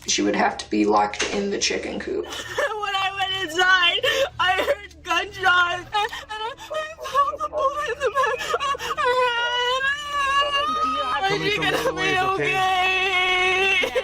She would have to be locked in the chicken coop. When I went inside, I heard gunshots, and I felt the bullet in the back of her head. Is she gonna be okay?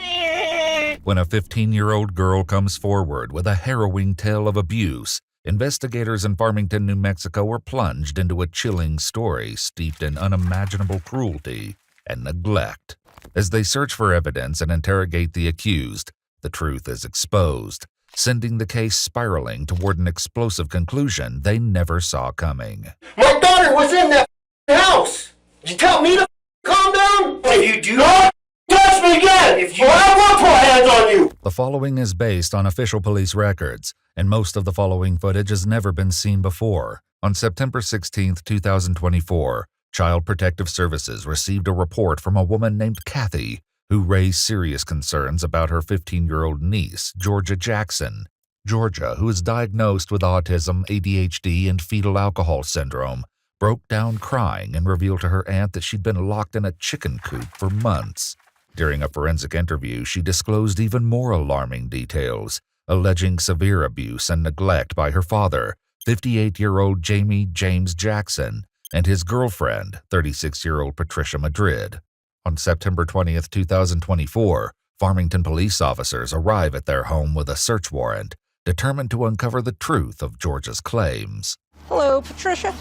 When a 15-year-old girl comes forward with a harrowing tale of abuse, investigators in Farmington, New Mexico were plunged into a chilling story steeped in unimaginable cruelty and neglect. As they search for evidence and interrogate the accused, the truth is exposed, sending the case spiraling toward an explosive conclusion they never saw coming. My daughter was in that house! Did you tell me to calm down? If you do not touch me again, or I will put hands on you! The following is based on official police records, and most of the following footage has never been seen before. On September 16, 2024, Child Protective Services received a report from a woman named Kathy, who raised serious concerns about her 15-year-old niece, Georgia Jackson. Georgia, who is diagnosed with autism, ADHD, and fetal alcohol syndrome, broke down crying and revealed to her aunt that she'd been locked in a chicken coop for months. During a forensic interview, she disclosed even more alarming details, alleging severe abuse and neglect by her father, 58-year-old Jamie James Jackson, and his girlfriend, 36-year-old Patricia Madrid. On September 20th, 2024, Farmington police officers arrive at their home with a search warrant, determined to uncover the truth of Georgia's claims. Hello, Patricia.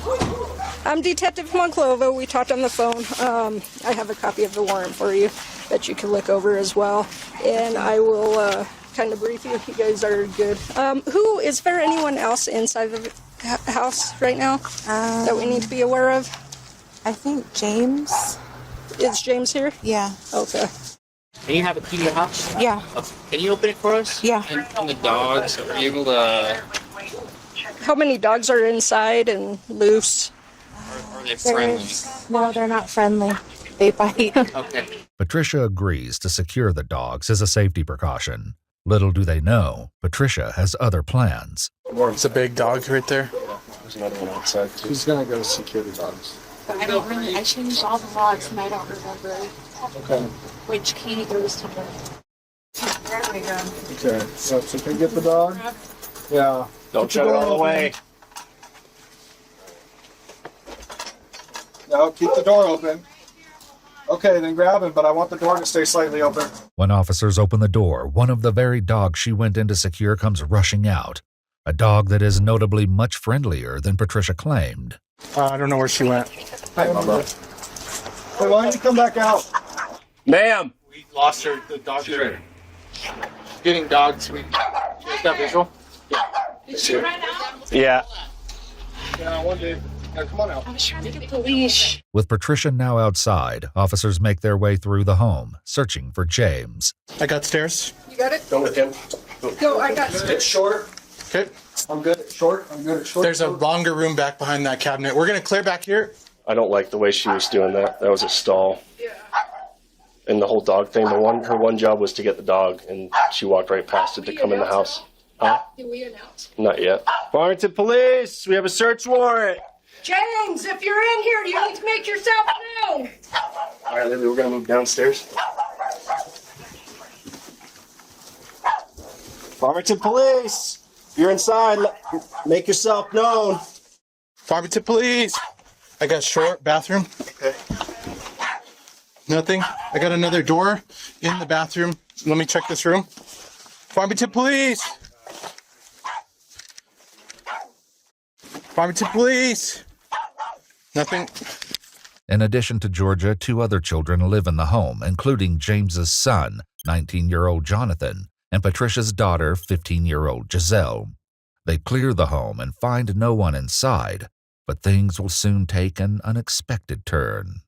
I'm Detective Monclova. We talked on the phone. I have a copy of the warrant for you that you can look over as well. And I will kind of brief you. You guys are good. Is there anyone else inside the house right now that we need to be aware of? I think James. Is James here? Yeah. Okay. Can you have a key to your house? Yeah. Can you open it for us? Yeah. And the dogs, are you able to... How many dogs are inside and loose? Are they friendly? No, they're not friendly. They bite. Okay. Patricia agrees to secure the dogs as a safety precaution. Little do they know, Patricia has other plans. It's a big dog right there. There's another one outside too. Who's gonna go secure the dogs? I changed all the logs and I don't remember Okay. which key goes to them. There we go. Okay. So can you get the dog? Yeah. Don't shut it all the way. No, keep the door open. Okay, then grab him, but I want the door to stay slightly open. When officers open the door, one of the very dogs she went in to secure comes rushing out. A dog that is notably much friendlier than Patricia claimed. I don't know where she went. Hey, Mama. Hey, why don't you come back out? Ma'am! We lost her, the dog. She's getting dogs. She has that visual? Yeah. Yeah, one day. Yeah, come on out. I was trying to get the leash. With Patricia now outside, officers make their way through the home, searching for James. I got stairs. You got it? Go with him. Go, I got it. It's short. Okay. I'm good at short. I'm good at short. There's a longer room back behind that cabinet. We're going to clear back here. I don't like the way she was doing that. That was a stall. And the whole dog thing, her one job was to get the dog, and she walked right past it to come in the house. Huh? Did we announce? Not yet. Farmington Police, we have a search warrant. James, if you're in here, you need to make yourself known. All right, Lily, we're gonna move downstairs. Farmington Police, if you're inside, make yourself known. Farmington Police. I got short bathroom. Okay. Nothing. I got another door in the bathroom. Let me check this room. Farmington Police. Farmington Police. Nothing. In addition to Georgia, 2 other children live in the home, including James's son, 19-year-old Jonathan, and Patricia's daughter, 15-year-old Giselle. They clear the home and find no one inside, but things will soon take an unexpected turn.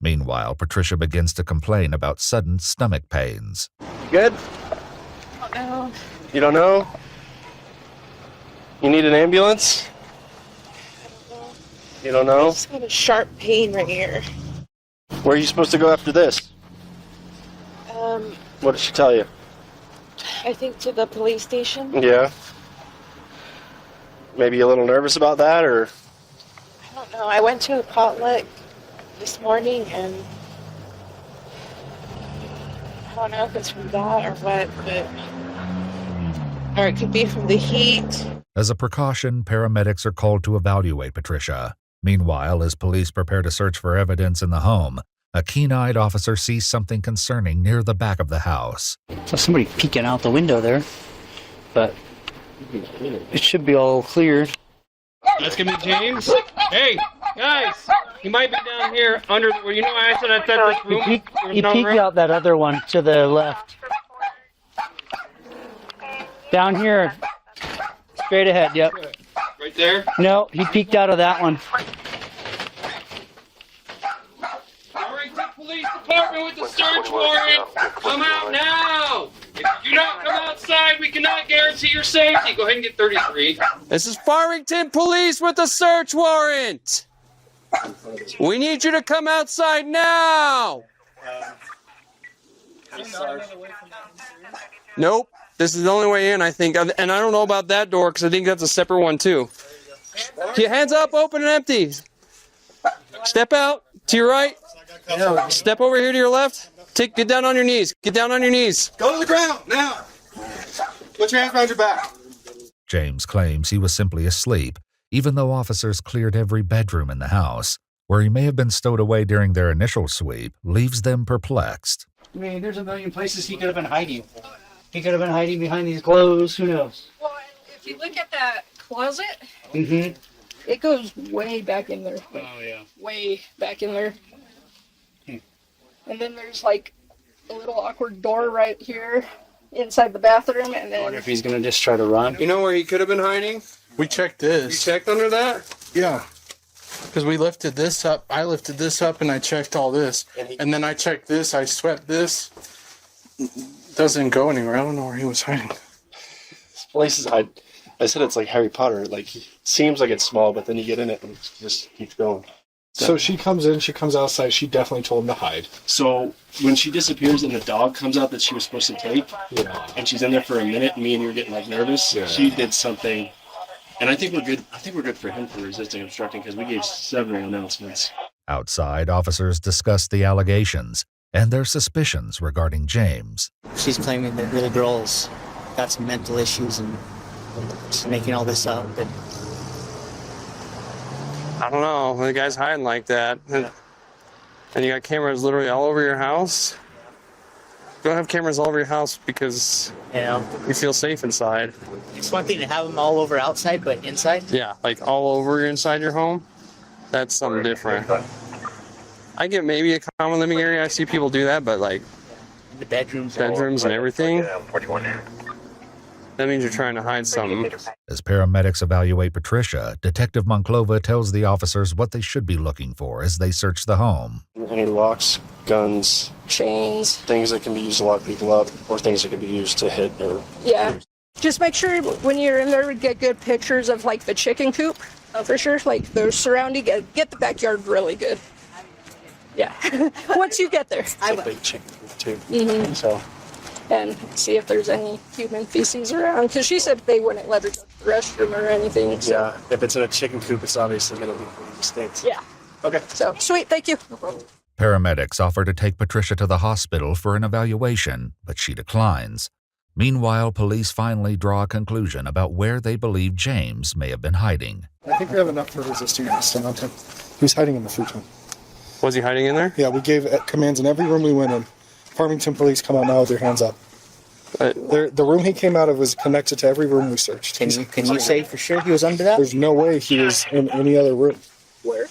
Meanwhile, Patricia begins to complain about sudden stomach pains. Good? No. You don't know? You need an ambulance? You don't know? I just got a sharp pain right here. Where are you supposed to go after this? What did she tell you? I think to the police station. Yeah. Maybe a little nervous about that, or? I don't know. I went to a potluck this morning and I don't know if it's from that or what, but... Or it could be from the heat. As a precaution, paramedics are called to evaluate Patricia. Meanwhile, as police prepare to search for evidence in the home, a keen-eyed officer sees something concerning near the back of the house. So somebody peeking out the window there, but it should be all cleared. That's gonna be James. Hey, guys, he might be down here under. You know, I said I thought this room. He peeked out that other one to the left. Down here, straight ahead. Yep. Right there. No, he peeked out of that one. Farmington Police Department with the search warrant. Come out now. If you do not come outside, we cannot guarantee your safety. Go ahead and get 33. This is Farmington Police with a search warrant. We need you to come outside now. Nope. This is the only way in, I think. And I don't know about that door because I think that's a separate one, too. Your hands up, open and empty. Step out to your right. Step over here to your left. Get down on your knees. Get down on your knees. Go to the ground now. Put your hands behind your back. James claims he was simply asleep, even though officers cleared every bedroom in the house. Where he may have been stowed away during their initial sweep leaves them perplexed. I mean, there's a million places he could have been hiding. He could have been hiding behind these clothes. Who knows? Well, if you look at that closet, Mm-hmm. it goes way back in there. Oh, yeah. Way back in there. And then there's like a little awkward door right here inside the bathroom, and I wonder then if he's going to just try to run. You know where he could have been hiding? We checked You this. checked under that? Yeah. Because we lifted this up. I lifted this up and I checked all this. And then I checked this. I swept this. Doesn't go anywhere. I don't know where he was hiding. This place is, I said it's like Harry Potter. Like, it seems like it's small, but then you get in it and it just keeps going. So she comes in, she comes outside, she definitely told him to hide. So when she disappears and the dog comes out that she was supposed to take, and she's in there for a minute, me and you're getting like nervous, she did something. And I think we're good. I think we're good for him for resisting obstructing because we gave several announcements. Outside, officers discuss the allegations and their suspicions regarding James. She's claiming that little girl's got some mental issues and she's making all this up. And I don't know. The guy's hiding like that. And you got cameras literally all over your house. Go have cameras all over your house because you feel safe inside. it's one thing to have them all over outside, but inside? Yeah, like all over inside your home. That's something different. I get maybe a common living area. I see people do that, but like The bedrooms and everything. That means you're trying to hide something. As paramedics evaluate Patricia, Detective Monclova tells the officers what they should be looking for as they search the home. Any locks, guns, chains. things that can be used to lock people up, or things that can be used to hit. Or Yeah. Just make sure when you're in there, we get good pictures of like the chicken coop, for sure. Like those surrounding, get the backyard really good. Yeah. Once you get there, I will. Big chicken too. Mm-hmm. So. And see if there's any human feces around. Because she said they wouldn't let her go to the restroom or anything. So. Yeah, if it's in a chicken coop, it's obviously going to be pretty distinct. Yeah. Okay. So, sweet, thank you. Paramedics offer to take Patricia to the hospital for an evaluation, but she declines. Meanwhile, police finally draw a conclusion about where they believe James may have been hiding. I think we have enough for resisting arrest on him. He was hiding in the futon. Was he hiding in there? Yeah, we gave commands in every room we went in. Farmington police come out now with their hands up. The room he came out of was connected to every room we searched. Can you say for sure he was under that? There's no way he was in any other room. Where?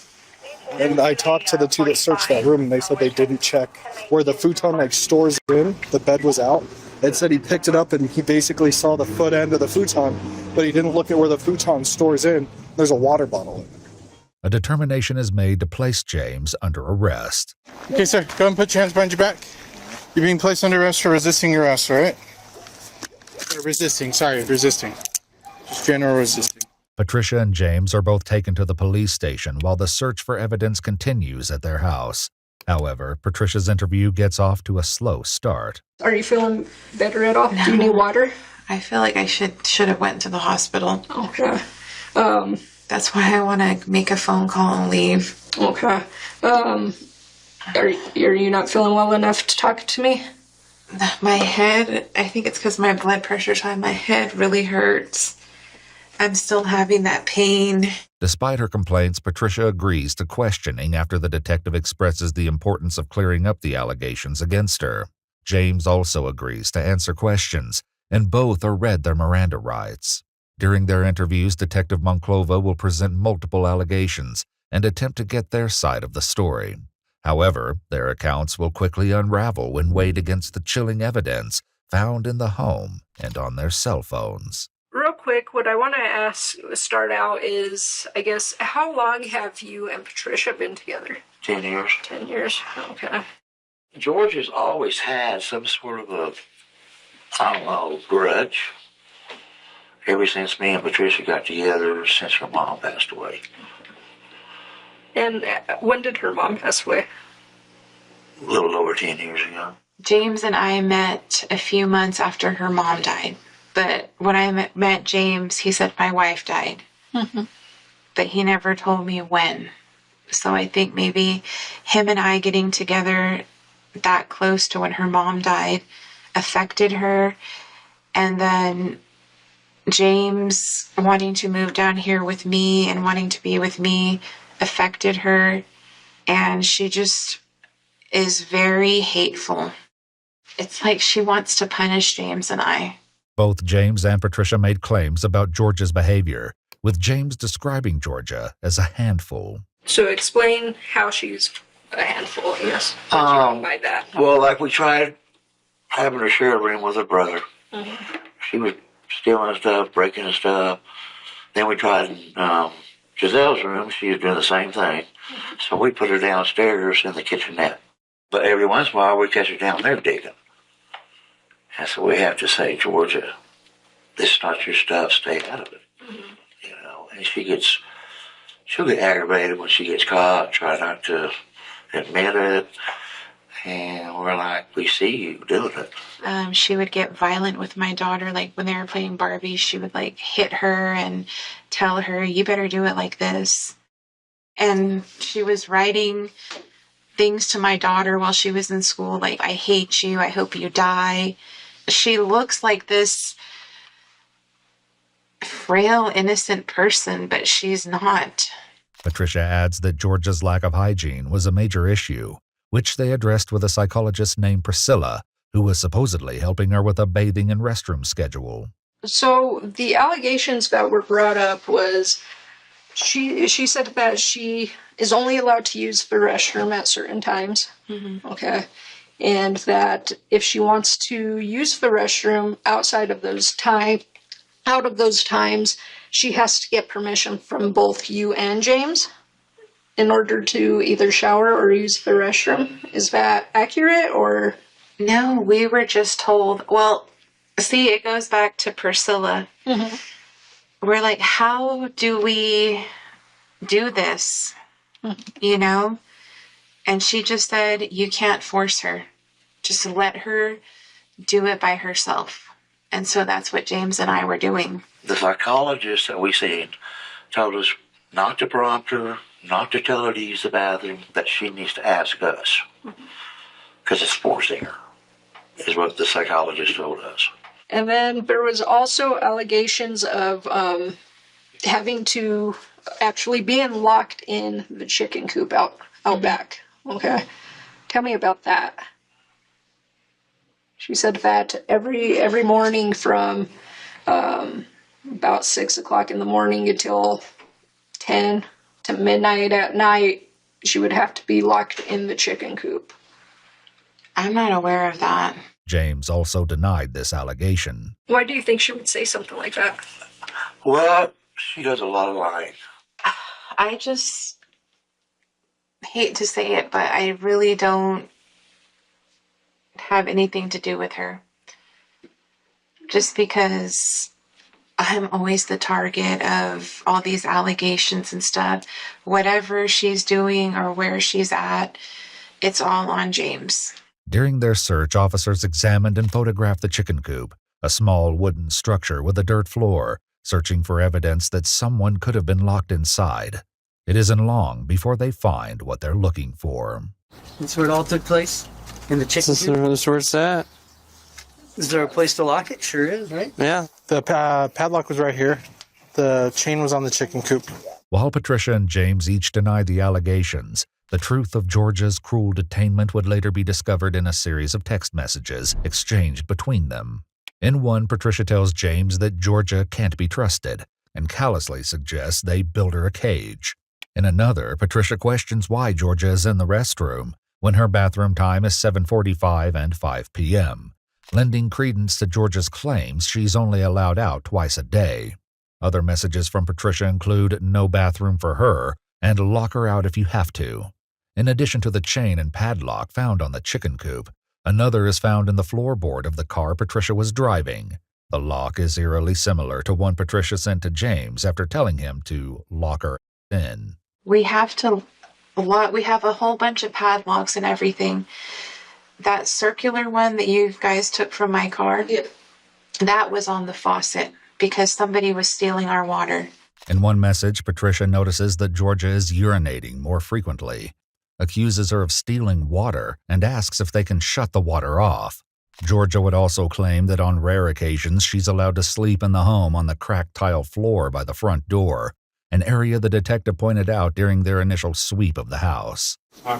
And I talked to the two that searched that room, and they said they didn't check where the futon like stores in. The bed was out. It said he picked it up and he basically saw the foot end of the futon, but he didn't look at where the futon stores in. There's a water bottle in it. A determination is made to place James under arrest. Okay, sir, go ahead and put your hands behind your back. You're being placed under arrest for resisting arrest, all right? Resisting. Just general resisting. Patricia and James are both taken to the police station while the search for evidence continues at their house. However, Patricia's interview gets off to a slow start. Are you feeling better at all? Do you need water? I feel like I should have went to the hospital. Okay. That's why I want to make a phone call and leave. Okay. Are you not feeling well enough to talk to me? My head, I think it's because my blood pressure's high. My head really hurts. I'm still having that pain. Despite her complaints, Patricia agrees to questioning after the detective expresses the importance of clearing up the allegations against her. James also agrees to answer questions, and both are read their Miranda rights. During their interviews, Detective Monclova will present multiple allegations and attempt to get their side of the story. However, their accounts will quickly unravel when weighed against the chilling evidence found in the home and on their cell phones. Real quick, what I want to start out is, I guess, how long have you and Patricia been together? 10 years. 10 years, okay. George has always had some sort of a, I don't know, grudge. Ever since me and Patricia got together, since her mom passed away. And when did her mom pass away? A little over 10 years ago. James and I met a few months after her mom died. But when I met James, he said my wife died. Mm-hmm. But he never told me when. So I think maybe him and I getting together that close to when her mom died affected her. And then James wanting to move down here with me and wanting to be with me affected her. And she just is very hateful. It's like she wants to punish James and I. Both James and Patricia made claims about Georgia's behavior, with James describing Georgia as a handful. So explain how she's a handful, I guess. What do you mean by that? Well, like we tried having her share a room with her brother. Mm-hmm. She was stealing stuff, breaking his stuff. Then we tried in Giselle's room. She was doing the same thing. So we put her downstairs in the kitchenette. But every once in a while, we catch her down there digging. And so we have to say, Georgia, this is not your stuff. Stay out of it. Mm-hmm. You know, and she'll get aggravated when she gets caught, try not to admit it. And we're like, we see you doing it. She would get violent with my daughter. Like when they were playing Barbie, she would like hit her and tell her, you better do it like this. And she was writing things to my daughter while she was in school, like, I hate you, I hope you die. She looks like this frail, innocent person, but she's not. Patricia adds that Georgia's lack of hygiene was a major issue, which they addressed with a psychologist named Priscilla, who was supposedly helping her with a bathing and restroom schedule. So the allegations that were brought up was she said that she is only allowed to use the restroom at certain times. Mm-hmm. Okay. And that if she wants to use the restroom outside of those times, she has to get permission from both you and James in order to either shower or use the restroom. Is that accurate or? No, we were just told, well, see, it goes back to Priscilla. Mm-hmm. We're like, how do we do this? Mm-hmm. You know? And she just said, you can't force her. Just let her do it by herself. And so that's what James and I were doing. The psychologist that we seen told us not to prompt her, not to tell her to use the bathroom, that she needs to ask us. Because it's forcing her, is what the psychologist told us. And then there was also allegations of having to actually being locked in the chicken coop out back. Okay. Tell me about that. She said that every morning from about 6 o'clock in the morning until 10 to midnight at night, she would have to be locked in the chicken coop. I'm not aware of that. James also denied this allegation. Why do you think she would say something like that? Well, she does a lot of lying. I just hate to say it, but I really don't have anything to do with her. Just because I'm always the target of all these allegations and stuff. Whatever she's doing or where she's at, it's all on James. During their search, officers examined and photographed the chicken coop, a small wooden structure with a dirt floor, searching for evidence that someone could have been locked inside. It isn't long before they find what they're looking for. That's where it all took place? In the chicken coop? That's where it's at. Is there a place to lock it? Sure is, right? Yeah. The padlock was right here. The chain was on the chicken coop. While Patricia and James each denied the allegations, the truth of Georgia's cruel detainment would later be discovered in a series of text messages exchanged between them. In one, Patricia tells James that Georgia can't be trusted and callously suggests they build her a cage. In another, Patricia questions why Georgia is in the restroom when her bathroom time is 7:45 and 5 p.m., lending credence to Georgia's claims she's only allowed out twice a day. Other messages from Patricia include no bathroom for her and lock her out if you have to. In addition to the chain and padlock found on the chicken coop, another is found in the floorboard of the car Patricia was driving. The lock is eerily similar to one Patricia sent to James after telling him to lock her in. We have a whole bunch of padlocks and everything. That circular one that you guys took from my car, that was on the faucet because somebody was stealing our water. In one message, Patricia notices that Georgia is urinating more frequently, accuses her of stealing water, and asks if they can shut the water off. Georgia would also claim that on rare occasions she's allowed to sleep in the home on the cracked tile floor by the front door, an area the detective pointed out during their initial sweep of the house. So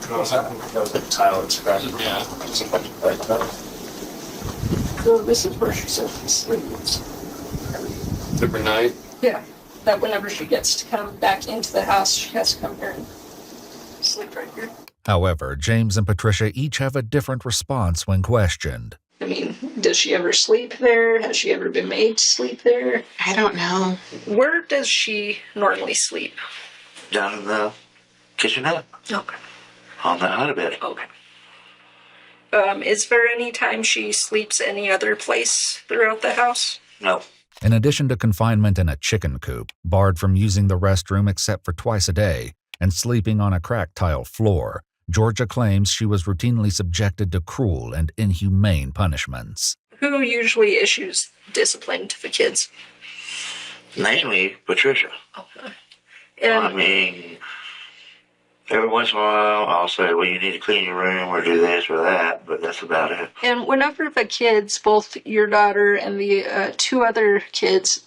this is where she says she sleeps. Every night? Yeah, that whenever she gets to come back into the house, she has to come here and sleep right here. However, James and Patricia each have a different response when questioned. I mean, does she ever sleep there? Has she ever been made to sleep there? I don't know. Where does she normally sleep? Down in the kitchenette. Okay. On the honey bed. Okay. Is there any time she sleeps any other place throughout the house? No. In addition to confinement in a chicken coop, barred from using the restroom except for twice a day, and sleeping on a cracked tile floor, Georgia claims she was routinely subjected to cruel and inhumane punishments. Who usually issues discipline to the kids? Mainly Patricia. Okay. I mean, every once in a while I'll say, well, you need to clean your room or do this or that, but that's about it. And whenever the kids, both your daughter and the two other kids,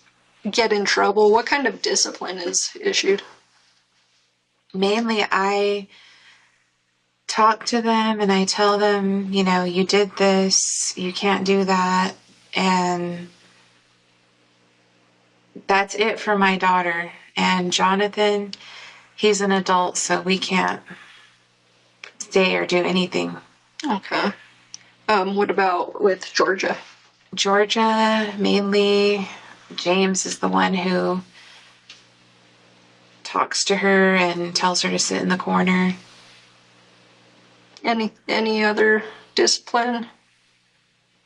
get in trouble, what kind of discipline is issued? Mainly I talk to them and I tell them, you know, you did this, you can't do that, and that's it for my daughter. And Jonathan, he's an adult, so we can't stay or do anything. Okay. What about with Georgia? Georgia, mainly James is the one who talks to her and tells her to sit in the corner. Any other discipline?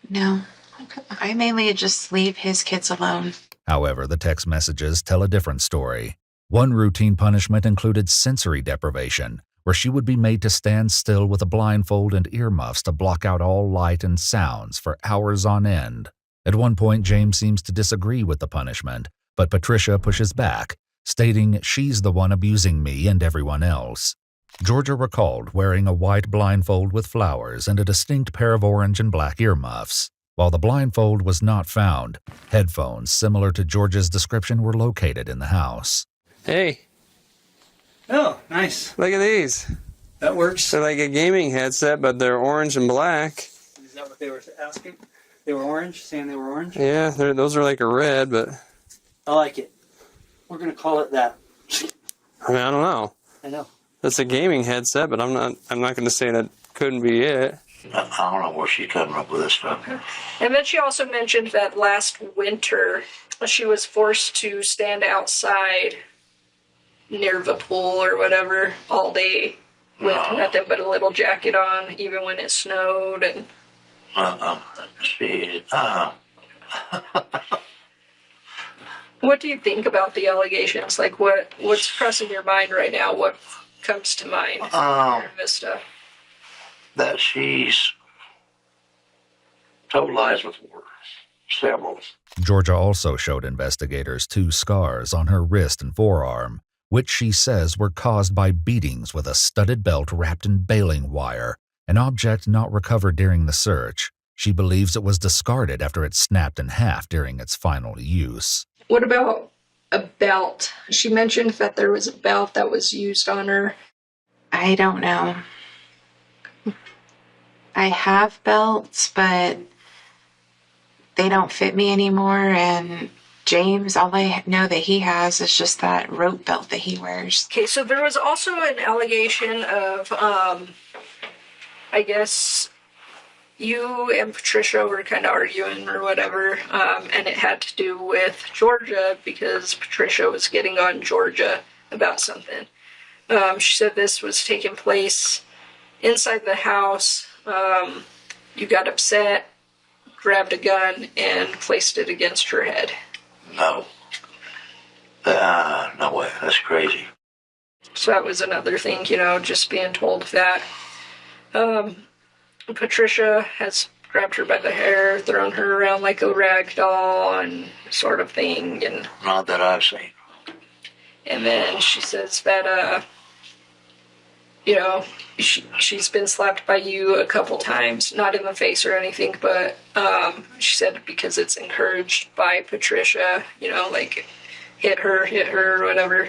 No. Okay. I mainly just leave his kids alone. However, the text messages tell a different story. One routine punishment included sensory deprivation, where she would be made to stand still with a blindfold and earmuffs to block out all light and sounds for hours on end. At one point, James seems to disagree with the punishment, but Patricia pushes back, stating she's the one abusing me and everyone else. Georgia recalled wearing a white blindfold with flowers and a distinct pair of orange and black earmuffs. While the blindfold was not found, headphones similar to Georgia's description were located in the house. Hey. Oh, nice. Look at these. That works. They're like a gaming headset, but they're orange and black. Is that what they were asking? They were orange, saying they were orange? Yeah, those are like a red, but I like it. We're going to call it that. I mean, I don't know. I know. That's a gaming headset, but I'm not going to say that couldn't be it. I don't know where she's coming up with this stuff. And then she also mentioned that last winter she was forced to stand outside near the pool or whatever all day with nothing but a little jacket on, even when it snowed. And what do you think about the allegations? Like, what's pressing your mind right now? What comes to mind for this stuff? That she's told lies before. Several. Georgia also showed investigators 2 scars on her wrist and forearm, which she says were caused by beatings with a studded belt wrapped in baling wire, an object not recovered during the search. She believes it was discarded after it snapped in half during its final use. What about a belt? She mentioned that there was a belt that was used on her. I don't know. I have belts, but they don't fit me anymore. And James, all I know that he has is just that rope belt that he wears. Okay, so there was also an allegation of, I guess, you and Patricia were kind of arguing or whatever, and it had to do with Georgia because Patricia was getting on Georgia about something. She said this was taking place inside the house. You got upset, grabbed a gun, and placed it against her head. No. No way. That's crazy. So that was another thing, just being told that. Patricia has grabbed her by the hair, thrown her around like a rag doll and sort of thing. And not that I've seen. And then she says that, she's been slapped by you a couple times, not in the face or anything, but she said because it's encouraged by Patricia, like hit her, whatever,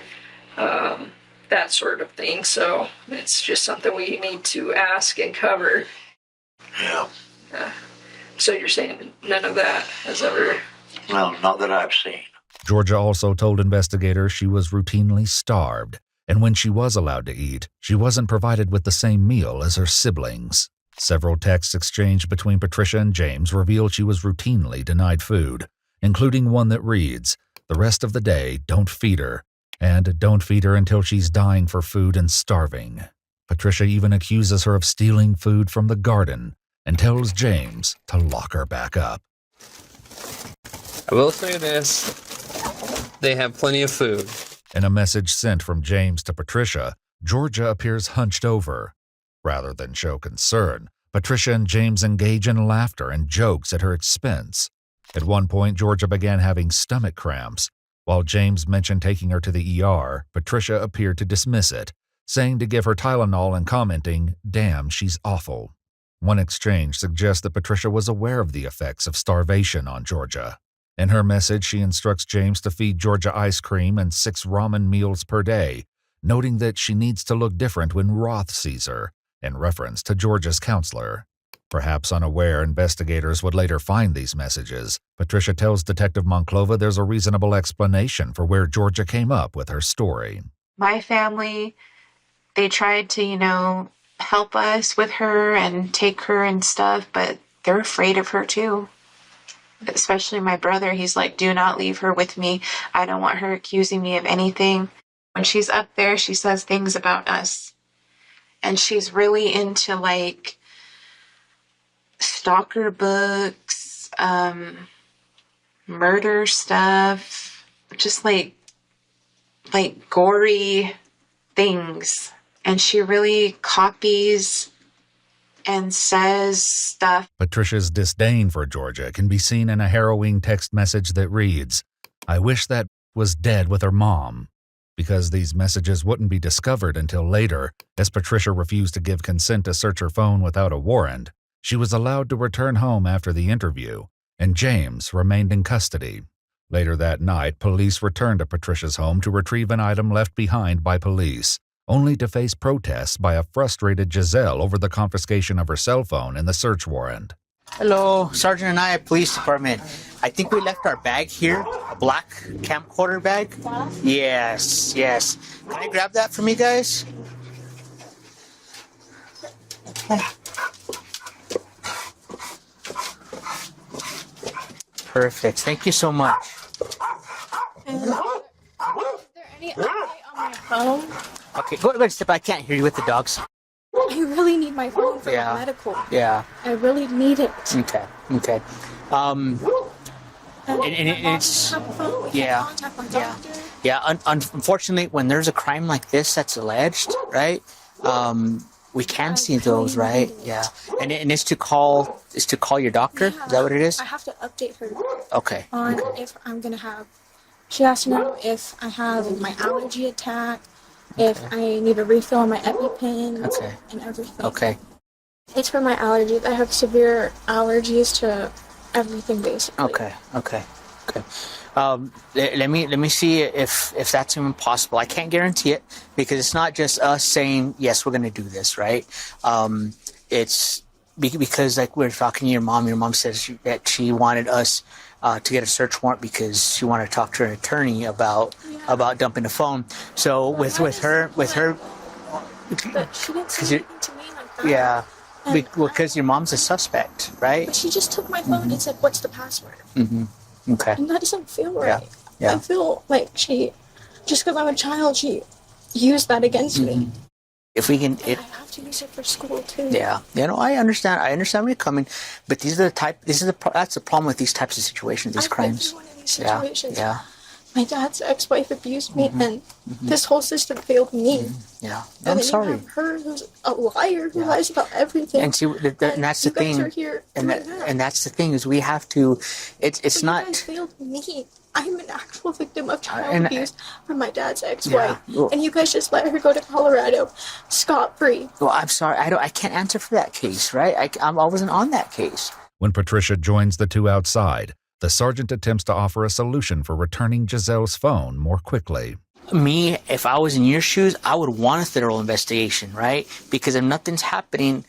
that sort of thing. So it's just something we need to ask and cover. Yeah. So you're saying none of that has ever... Well, not that I've seen. Georgia also told investigators she was routinely starved, and when she was allowed to eat, she wasn't provided with the same meal as her siblings. Several texts exchanged between Patricia and James revealed she was routinely denied food, including one that reads, "The rest of the day, don't feed her, and don't feed her until she's dying for food and starving." Patricia even accuses her of stealing food from the garden and tells James to lock her back up. I will say this. They have plenty of food. In a message sent from James to Patricia, Georgia appears hunched over. Rather than show concern, Patricia and James engage in laughter and jokes at her expense. At one point, Georgia began having stomach cramps. While James mentioned taking her to the ER, Patricia appeared to dismiss it, saying to give her Tylenol and commenting, "Damn, she's awful." One exchange suggests that Patricia was aware of the effects of starvation on Georgia. In her message, she instructs James to feed Georgia ice cream and 6 ramen meals per day, noting that she needs to look different when Roth sees her, in reference to Georgia's counselor. Perhaps unaware investigators would later find these messages, Patricia tells Detective Monclova there's a reasonable explanation for where Georgia came up with her story. My family, they tried to, help us with her and take her and stuff, but they're afraid of her too. Especially my brother, he's like, do not leave her with me. I don't want her accusing me of anything. When she's up there, she says things about us. And she's really into stalker books, murder stuff, just gory things. And she really copies and says stuff. Patricia's disdain for Georgia can be seen in a harrowing text message that reads, "I wish that was dead with her mom." Because these messages wouldn't be discovered until later, as Patricia refused to give consent to search her phone without a warrant, she was allowed to return home after the interview, and James remained in custody. Later that night, police returned to Patricia's home to retrieve an item left behind by police, only to face protests by a frustrated Giselle over the confiscation of her cell phone and the search warrant. Hello, Sergeant and I at Police Department. I think we left our bag here, a black camcorder bag. Yes. Can I grab that from you guys? Perfect. Thank you so much. Is there any update on my phone? Okay, go ahead, step. I can't hear you with the dogs. I really need my phone for my medical. Yeah. I really need it. Okay. And it's unfortunately, when there's a crime like this that's alleged, right? We can see those, right? Yeah. And it's to call your doctor. Yeah, is that what it is? I have to update her. Okay. On if I'm gonna have. She has to know if I have my allergy attack, if I need a refill on my EpiPen, and everything. Okay. It's for my allergies. I have severe allergies to everything, basically. Okay. Let me see if that's even possible. I can't guarantee it because it's not just us saying yes, we're going to do this, right? It's because like we're talking to your mom. Your mom said that she wanted us to get a search warrant because she wanted to talk to her attorney about dumping the phone. So with her. But she didn't say anything to me like that. Yeah. Because your mom's a suspect, right? But she just took my phone and said, "What's the password?" Mm-hmm. Okay. And that doesn't feel right. Yeah. I feel like she, just because I'm a child, she used that against me. If we can, I have to use it for school too. Yeah. I understand. I understand where you're coming, but these are that's the problem with these types of situations, these crimes. I've been through one of these situations. Yeah. My dad's ex-wife abused me, and this whole system failed me. Yeah. And I'm then sorry. you have her, who's a liar, who lies about everything. And see, and that's the thing. You guys are here And that's the thing is we have to. It's not. You guys failed me. I'm an actual victim of child abuse from my dad's ex-wife, and you guys just let her go to Colorado scot-free. Well, I'm sorry. I can't answer for that case, right? I wasn't on that case. When Patricia joins the two outside, the sergeant attempts to offer a solution for returning Giselle's phone more quickly. Me, if I was in your shoes, I would want a thorough investigation, right? Because if nothing's happening,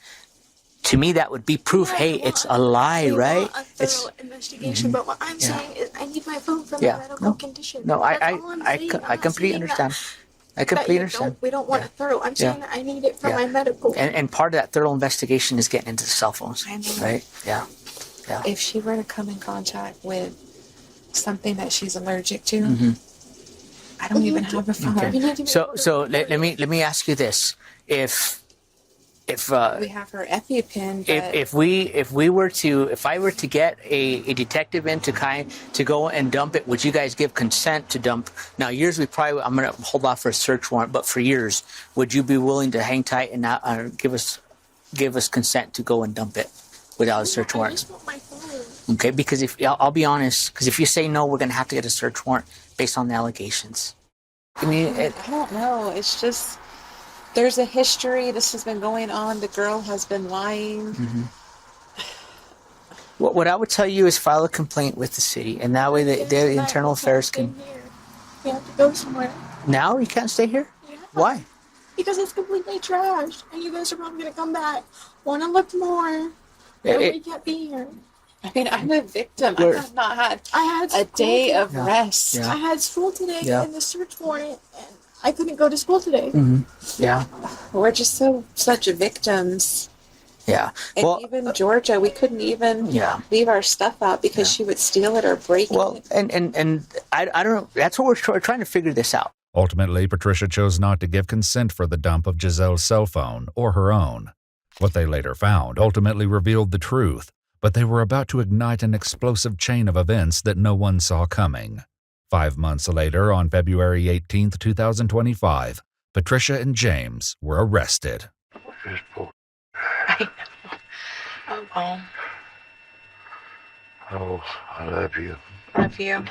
to me that would be proof. Hey, it's a lie, right? Want a thorough investigation, but what I'm saying is, I need my phone for my medical condition. No, I completely understand. I completely understand. We don't want a thorough. I'm saying that I need it for my medical. And part of that thorough investigation is getting into the cell phones, right? Yeah. If she were to come in contact with something that she's allergic to, I don't even have a phone. Okay. So let me ask you this: if we have her EpiPen, but if I were to get a detective in to go and dump it, would you guys give consent to dump? Now yours, I'm gonna hold off for a search warrant, but for yours, would you be willing to hang tight and not give us consent to go and dump it without a search warrant? I just want my phone. Okay, because I'll be honest, because if you say no, we're gonna have to get a search warrant based on the allegations. I mean, I don't know. It's just there's a history. This has been going on. The girl has been lying. What I would tell you is file a complaint with the city, and that way the internal affairs can. We have to go somewhere. Now you can't stay here. Yeah. Why? Because it's completely trashed, and you guys are probably gonna come back, want to look more. We can't be here. I mean, I'm a victim. I have not had a day of rest. I had school today and the search warrant, and I couldn't go to school today. Yeah. We're just such victims. Yeah. And even Georgia, we couldn't even leave our stuff out because she would steal it or break it. Well, and I don't know. That's what we're trying to figure this out. Ultimately, Patricia chose not to give consent for the dump of Giselle's cell phone or her own. What they later found ultimately revealed the truth, but they were about to ignite an explosive chain of events that no one saw coming. 5 months later, on February 18, 2025, Patricia and James were arrested. Oh, I love you. Love you.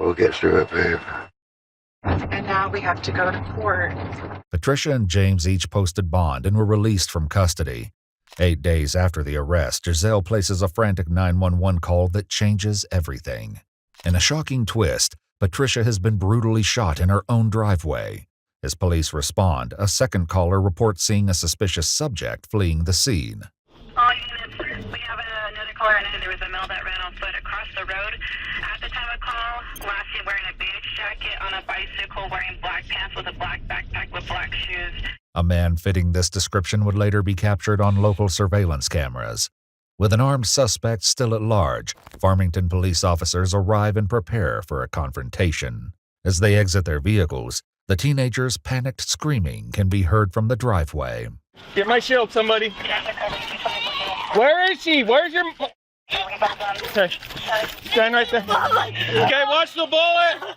We'll get through it, babe. And now we have to go to court. Patricia and James each posted bond and were released from custody. 8 days after the arrest, Giselle places a frantic 911 call that changes everything. In a shocking twist, Patricia has been brutally shot in her own driveway. As police respond, a second caller reports seeing a suspicious subject fleeing the scene. All units, we have another caller, and there was a male that ran on foot across the road. At the time of call, last seen wearing a beige jacket on a bicycle, wearing black pants with a black backpack with black shoes. A man fitting this description would later be captured on local surveillance cameras. With an armed suspect still at large, Farmington police officers arrive and prepare for a confrontation. As they exit their vehicles, the teenager's panicked screaming can be heard from the driveway. Get my shield, somebody. Where is she? Where's your... Okay. Stand right there. Okay, watch the bullet.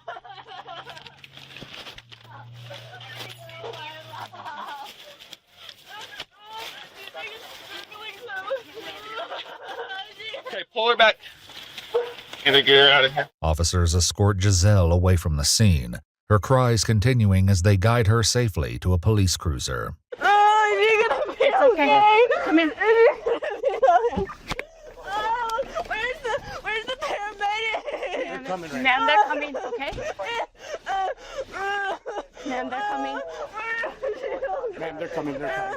Okay, pull her back. Get her out of here. Officers escort Giselle away from the scene, her cries continuing as they guide her safely to a police cruiser. Oh, you're gonna be okay. Come in. coming right Ma'am, they're coming, okay? Ma'am, they're coming. Ma'am, they're coming. Ma'am,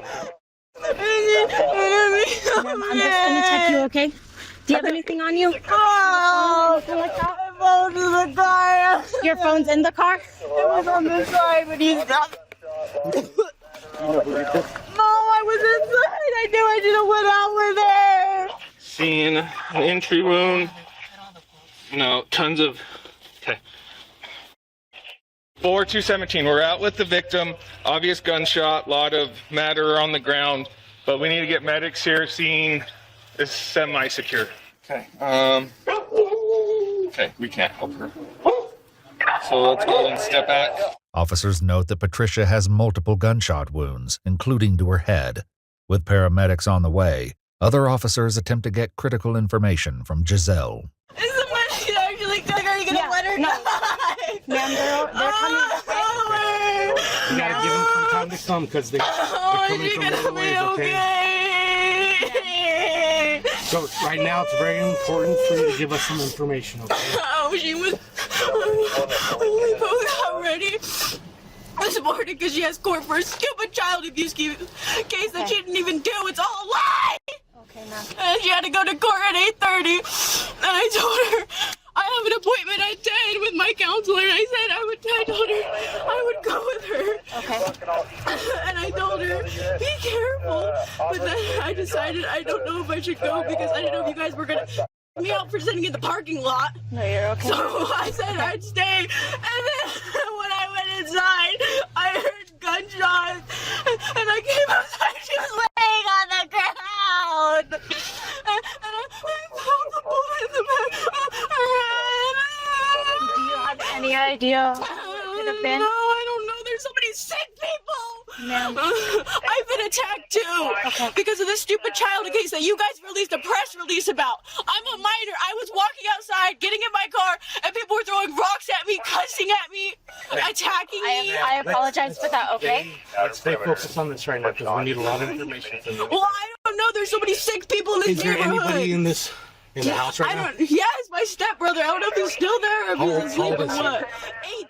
I'm just gonna check you, okay? Do you have anything on you? Oh, anything like that? My phone's in the car. Your phone's in the car? It was on the side, but he's not. No, I was inside. I knew I should have went out with her. Seeing an entry wound. No, tons of. Okay. 4-217. We're out with the victim. Obvious gunshot. Lot of matter on the ground. But we need to get medics here. Scene is semi-secure. Okay. Okay, we can't help her. So let's go and step back. Officers note that Patricia has multiple gunshot wounds, including to her head. With paramedics on the way, other officers attempt to get critical information from Giselle. Is somebody actually are you gonna let her die? Ma'am, they're coming. You gotta give them some time to come because they're coming from other ways, okay? So right now it's very important for you to give us some information, okay? Oh, she was. We both got ready this morning because she has court for a stupid child abuse case that she didn't even do. It's all a lie. Okay, ma'am. And she had to go to court at 8:30, and I told her I have an appointment at 10 with my counselor, and I told her I would go with her. Okay. And I told her, be careful. But then I decided I don't know if I should go because I didn't know if you guys were gonna me out for sitting in the parking lot. No, you're okay. So I said I'd stay, and then when I went inside, I heard gunshots, and I came outside. She was laying on the ground, and I felt the bullet in the back of her head. Do you have any idea who it could have been? No, I don't know. There's so many sick people. Ma'am. I've been attacked too because of this stupid child case that you guys released a press release about. I'm a minor. I was walking outside, getting in my car, and people were throwing rocks at me, cussing at me, attacking me. I apologize for that, okay? Let's stay focused on this right now because we need a lot of information from you. Well, I don't know. There's so many sick people in this Is there neighborhood. anybody in the house right now? Yes, my stepbrother. I don't know if he's still there or if he's asleep or what.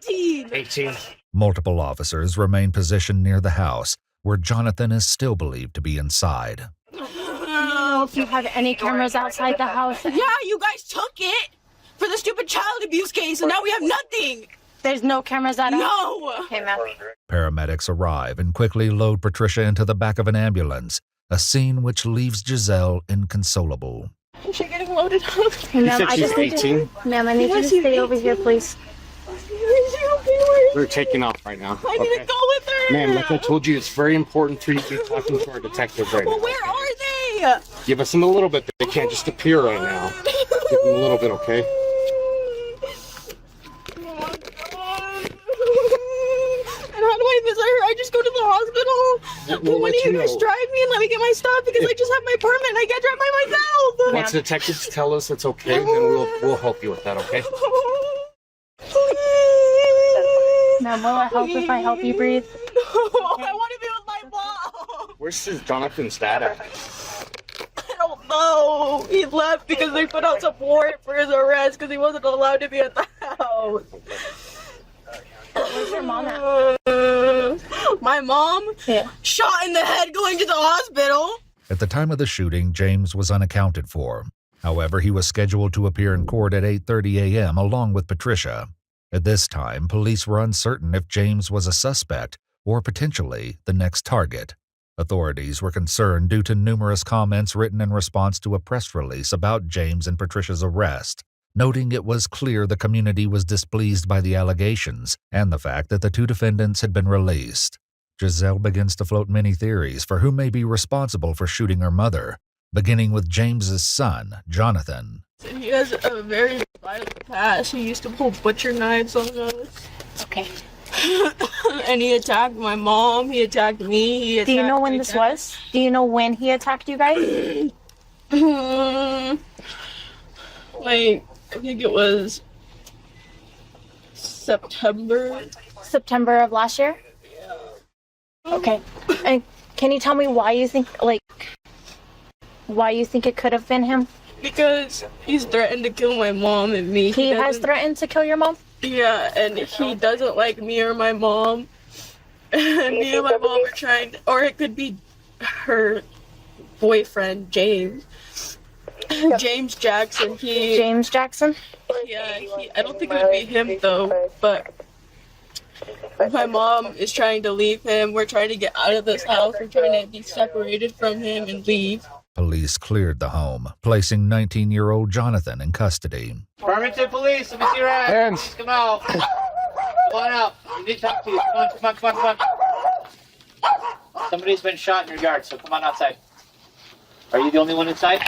18. 18. Multiple officers remain positioned near the house, where Jonathan is still believed to be inside. I don't know if you have any cameras outside the house. Yeah, you guys took it for the stupid child abuse case, and now we have nothing. There's no cameras at all? No. Okay, ma'am. Paramedics arrive and quickly load Patricia into the back of an ambulance, a scene which leaves Giselle inconsolable. Is she getting loaded up? You said she's 18? Ma'am, I need you to stay over here, please. We're taking off right now. I need to go with her. Ma'am, like I told you, it's very important for you to be talking to our detectives right now. Well, where are they? Give us them a little bit. They can't just appear right now. Give them a little bit, okay? And how do I visit her? I just go to the hospital. We'll When let you you guys know. drive me and let me get my stuff because I just have my permit and I can't drive by myself. Once the detectives tell us it's okay, then we'll help you with that, okay? Ma'am, will it help if I help you breathe? No, I want to be with my mom. Where's Jonathan's dad at? I don't know. He left because they put out some warrant for his arrest because he wasn't allowed to be at the house. Where's your mom at? My mom? Yeah. Shot in the head going to the hospital. At the time of the shooting, James was unaccounted for. However, he was scheduled to appear in court at 8:30 a.m. along with Patricia. At this time, police were uncertain if James was a suspect or potentially the next target. Authorities were concerned due to numerous comments written in response to a press release about James and Patricia's arrest, noting it was clear the community was displeased by the allegations and the fact that the two defendants had been released. Giselle begins to float many theories for who may be responsible for shooting her mother, beginning with James's son, Jonathan. He has a very violent past. He used to pull butcher knives on us. Okay. And he attacked my mom. He attacked me. Do you know when this was? Do you know when he attacked you guys? Like, I think it was September. September of last year? Okay. And can you tell me why you think it could have been him? because he's threatened to kill my mom and me. He has doesn't- threatened to kill your mom? Yeah, and he doesn't like me or my mom. And me and my mom are trying, or it could be her boyfriend, James. James Jackson. James Jackson? Yeah, I don't think it would be him though, but my mom is trying to leave him. We're trying to get out of this house. We're trying to be separated from him and leave. Police cleared the home, placing 19-year-old Jonathan in custody. Farmington Police, let me see your eyes. Hands. Please come out. Come on out. We need to talk to you. Come on. Somebody's been shot in your yard, so come on outside. Are you the only one inside?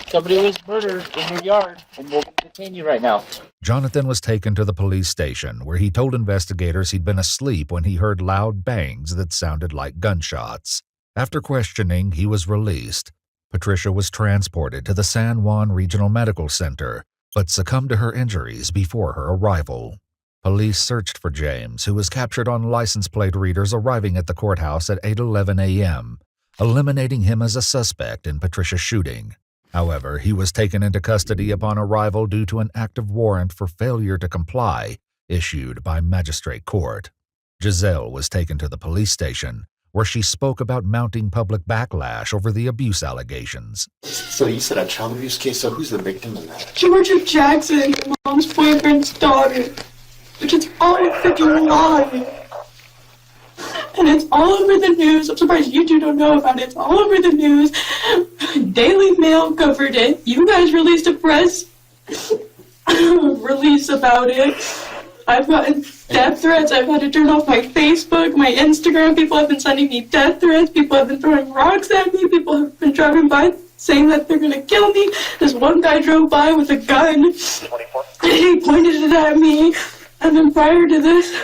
Somebody was murdered in your yard, and we'll detain you right now. Jonathan was taken to the police station, where he told investigators he'd been asleep when he heard loud bangs that sounded like gunshots. After questioning, he was released. Patricia was transported to the San Juan Regional Medical Center, but succumbed to her injuries before her arrival. Police searched for James, who was captured on license plate readers arriving at the courthouse at 8:11 a.m., eliminating him as a suspect in Patricia's shooting. However, he was taken into custody upon arrival due to an active warrant for failure to comply issued by magistrate court. Giselle was taken to the police station, where she spoke about mounting public backlash over the abuse allegations. So you said a child abuse case, so who's the victim in that? Georgia Jackson, your mom's boyfriend's daughter. Which is all a freaking lie. And it's all over the news. I'm surprised you two don't know about it. It's all over the news. Daily Mail covered it. You guys released a press release about it. I've gotten death threats. I've had to turn off my Facebook, my Instagram. People have been sending me death threats. People have been throwing rocks at me. People have been driving by saying that they're gonna kill me. This one guy drove by with a gun. And he pointed it at me. And then prior to this,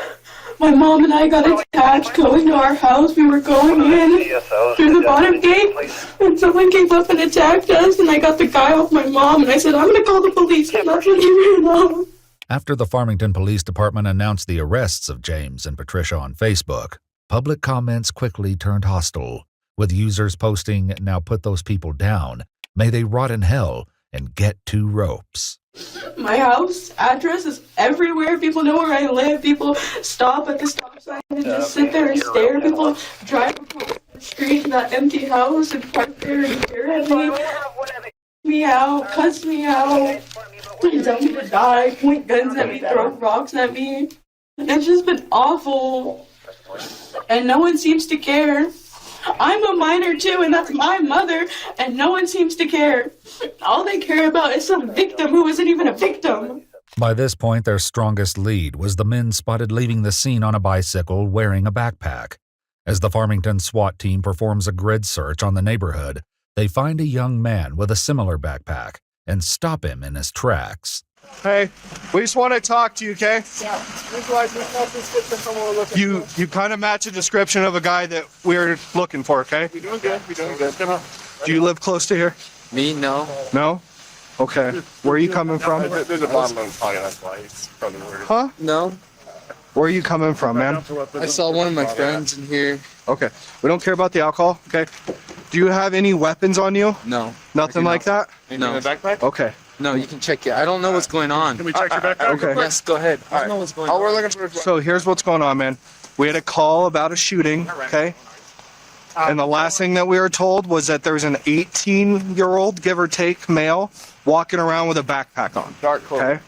my mom and I got attacked going to our house. We were going in through the bottom gate, and someone came up and attacked us, and I got the guy off my mom, and I said, I'm going to call the police, and that's what you know. After the Farmington Police Department announced the arrests of James and Patricia on Facebook, public comments quickly turned hostile, with users posting, "Now put those people down, may they rot in hell, and get 2 ropes." My house address is everywhere. People know where I live. People stop at the stop sign and just sit there and stare. People drive across the street to that empty house and park there and stare at me out, cuss me out, tell me to die, point guns at me, throw rocks at me. It's just been awful. And no one seems to care. I'm a minor too, and that's my mother, and no one seems to care. All they care about is some victim who isn't even a victim. By this point, their strongest lead was the men spotted leaving the scene on a bicycle wearing a backpack. As the Farmington SWAT team performs a grid search on the neighborhood, they find a young man with a similar backpack and stop him in his tracks. Hey, we just want to talk to you, okay? Yeah. You kind of match a description of a guy that we're looking for, okay? We're doing good. Come on. Do you live close to here? Me, no. No? Okay. Where are you coming from? There's a bomb on fire, that's why it's probably weird. Huh? No. Where are you coming from, man? I saw one of my friends in here. Okay. We don't care about the alcohol, okay? Do you have any weapons on you? No. Nothing like that? No. In the backpack? Okay. No, you can check it. I don't know what's going on. Can we check your backpack? Okay. Yes, go ahead. I don't know what's going on. All we're looking for is... So here's what's going on, man. We had a call about a shooting, okay? And the last thing that we were told was that there's an 18-year-old, give or take, male, walking around with a backpack on. Dark clothing.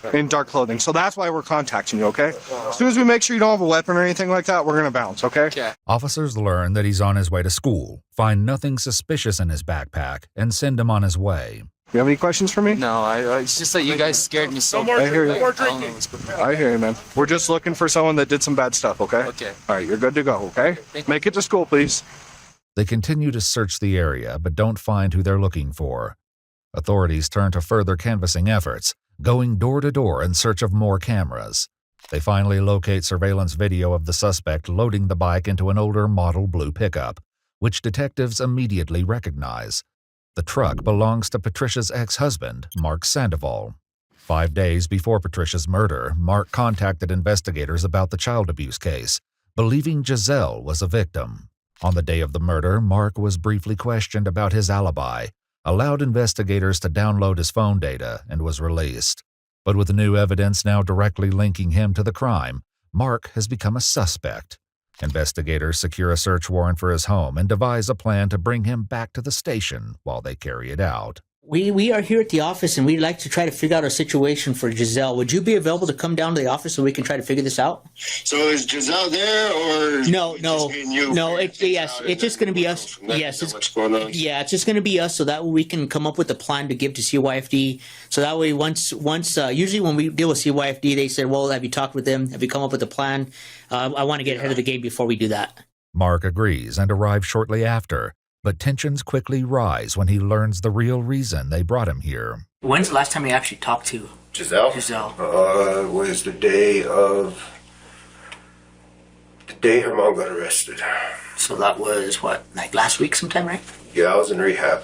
Okay? In dark clothing. So that's why we're contacting you, okay? As soon as we make sure you don't have a weapon or anything like that, we're going to bounce, okay? Okay. Officers learn that he's on his way to school, find nothing suspicious in his backpack, and send him on his way. You have any questions for me? No, it's just that you guys scared me so I hear you. No more drinking. I hear you, man. We're just looking for someone that did some bad stuff, okay? Okay. All right, you're good to go, okay? Make it to school, please. They continue to search the area but don't find who they're looking for. Authorities turn to further canvassing efforts, going door to door in search of more cameras. They finally locate surveillance video of the suspect loading the bike into an older model blue pickup, which detectives immediately recognize. The truck belongs to Patricia's ex-husband, Mark Sandoval. 5 days before Patricia's murder, Mark contacted investigators about the child abuse case, believing Giselle was a victim. On the day of the murder, Mark was briefly questioned about his alibi, allowed investigators to download his phone data, and was released. But with new evidence now directly linking him to the crime, Mark has become a suspect. Investigators secure a search warrant for his home and devise a plan to bring him back to the station while they carry it out. We are here at the office and we'd like to try to figure out a situation for Giselle. Would you be available to come down to the office so we can try to figure this out? So is Giselle there or no? It's just going to be us. Yes, what's going on? Yeah, it's just going to be us, so that way we can come up with a plan to give to CYFD. So that way, once usually when we deal with CYFD, they say, "Well, have you talked with them? Have you come up with a plan?" I want to get ahead of the game before we do that. Mark agrees and arrives shortly after. But tensions quickly rise when he learns the real reason they brought him here. When's the last time you actually talked to Giselle? Was the day her mom got arrested. So that was what, like last week sometime, right? Yeah, I was in rehab.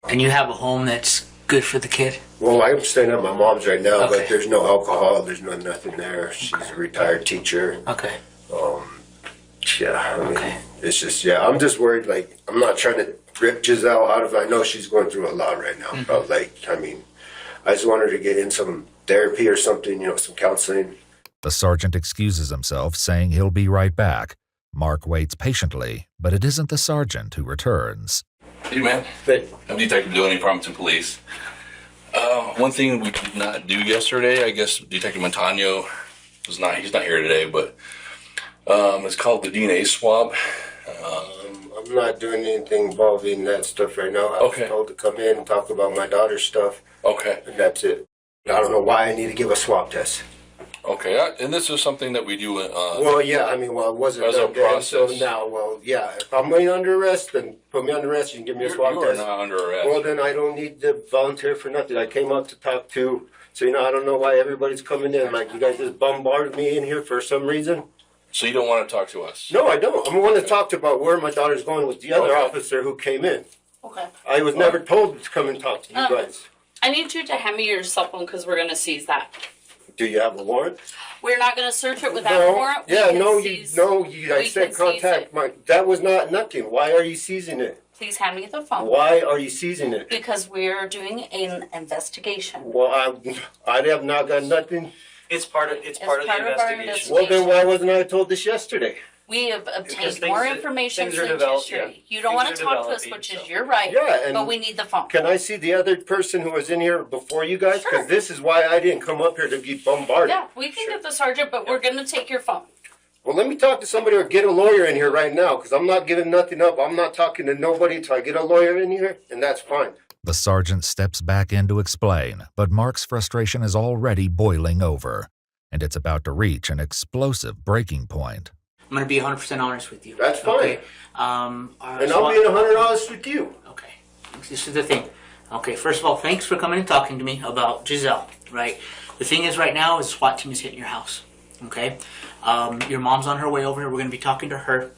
And you have a home that's good for the kid? Well, I'm staying at my mom's right now, but there's no alcohol, there's nothing there. She's a retired teacher. Okay. Yeah, I mean, it's just, I'm just worried, like, I'm not trying to rip Giselle out of it. I know she's going through a lot right now, but, like, I mean, I just want her to get in some therapy or something, some counseling. The sergeant excuses himself, saying he'll be right back. Mark waits patiently, but it isn't the sergeant who returns. Hey, man. I'm Detective Delaney, Prompton Police. One thing we did not do yesterday, I guess Detective Montano he's not here today, but it's called the DNA swab. I'm not doing anything involving that stuff right now. I was told to come in and talk about my daughter's stuff. Okay. And that's it. I don't know why I need to give a swab test. Okay, and this is something that we do. It wasn't as a done then, process. so now, if I'm under arrest, then put me under arrest. You can give me a swab you test. You are not under arrest. Well, then I don't need to volunteer for nothing. I came up to talk to, so I don't know why everybody's coming in. Like, you guys just bombarded me in here for some reason. So you don't want to talk to us? No, I don't. I want to talk about where my daughter's going with the other officer who came in. Okay. I was never told to come and talk to you guys. I need you to hand me your cell phone because we're going to seize that. Do you have a warrant? We're not going to search it without a warrant. I said contact that was not nothing. Why are you seizing it? Please hand me the phone. Why are you seizing it? Because we're doing an investigation. Well, I have not got nothing. It's part of the investigation. Well, then why wasn't I told this yesterday? We have obtained more information since yesterday. You don't want to talk to us, which is your right, but we need the phone. Can I see the other person who was in here before you guys? Because this is why I didn't come up here to be bombarded. Yeah, we can get the sergeant, but we're going to take your phone. Well, let me talk to somebody or get a lawyer in here right now, because I'm not giving nothing up. I'm not talking to nobody until I get a lawyer in here, and that's fine. The sergeant steps back in to explain, but Mark's frustration is already boiling over, and it's about to reach an explosive breaking point. I'm going to be 100% honest with you. That's fine. Okay. And I'll be 100 honest with you. Okay. This is the thing. Okay, first of all, thanks for coming and talking to me about Giselle, right? The thing is right now is SWAT team is hitting your house, okay? Your mom's on her way over here. We're going to be talking to her.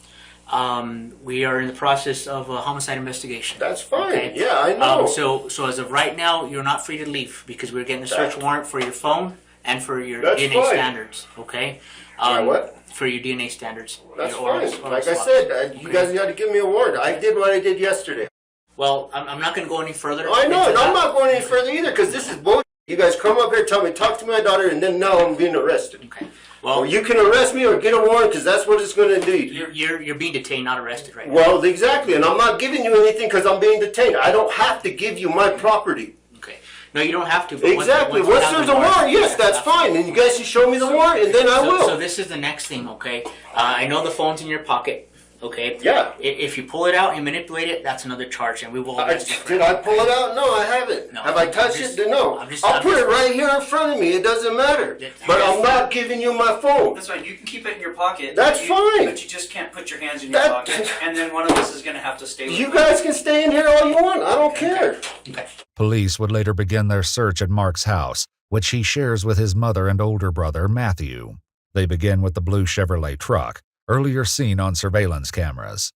We are in the process of a homicide investigation. That's fine. Okay? Yeah, I know. So as of right now, you're not free to leave because we're getting a search warrant for your phone and for your DNA standards, okay? What? For your DNA standards. That's fine. Like I said, you guys got to give me a warrant. I did what I did yesterday. Well, I'm not going to go any further. I know, and I'm not going any further either, because this is bullshit. You guys come up here, tell me, talk to my daughter, and then now I'm being arrested. Okay. Well, you can arrest me or get a warrant, because that's what it's going to do. You're being detained, not arrested right now. Well, exactly, and I'm not giving you anything because I'm being detained. I don't have to give you my property. Okay. No, you don't have to. But Exactly. Once there's a warrant, yes, that's fine. And you guys can show me the warrant, and then I will. So this is the next thing, okay? I know the phone's in your pocket, okay? Yeah. If you pull it out and manipulate it, that's another charge, and we will. Did I pull it out? No, I haven't. No, have I touched it? No. I'll put it right here in front of me. It doesn't matter. But I'm not giving you my phone. That's right. You can keep it in your pocket. That's fine. But you just can't put your hands in your pocket, and then one of us is going to have to stay with you. You guys can stay in here all you want. I don't care. Okay. Police would later begin their search at Mark's house, which he shares with his mother and older brother, Matthew. They begin with the blue Chevrolet truck, earlier seen on surveillance cameras.